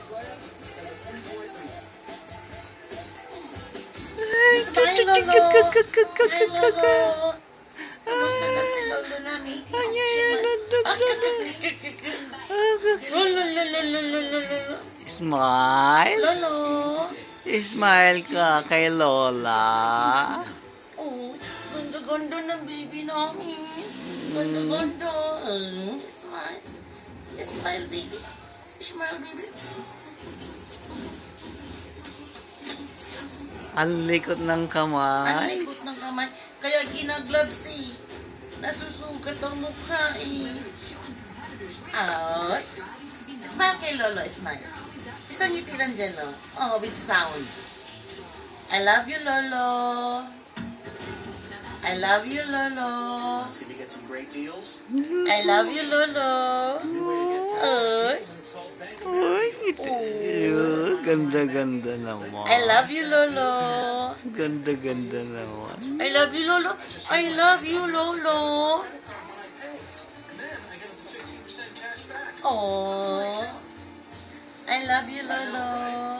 Hi, Lolo. Hi, Lolo. Kamusta na si Lolo namin? Lolo, lolo, lolo, lolo. Smile. Lolo. Smile ka kay Lola. Oh, ganda-ganda ng baby namin. Ganda-ganda. Smile. Smile, baby. Smile, baby. Ang likot ng Ang kamay. likot ng kamay. Kaya ginagloves eh. Nasusugat ang mukha eh. Oh. Smile kay Lolo, smile. Isang ngitiran dyan, Lolo. Oh, with sound. I love you, Lolo. I love you, Lolo. See, we get some great deals. I love you, Lolo. Oh. It's called Bank Uy, ganda-ganda naman. I love you, Lolo. Ganda-ganda naman. I love you, Lolo. I love you, Lolo. Oh. I love you, Lolo.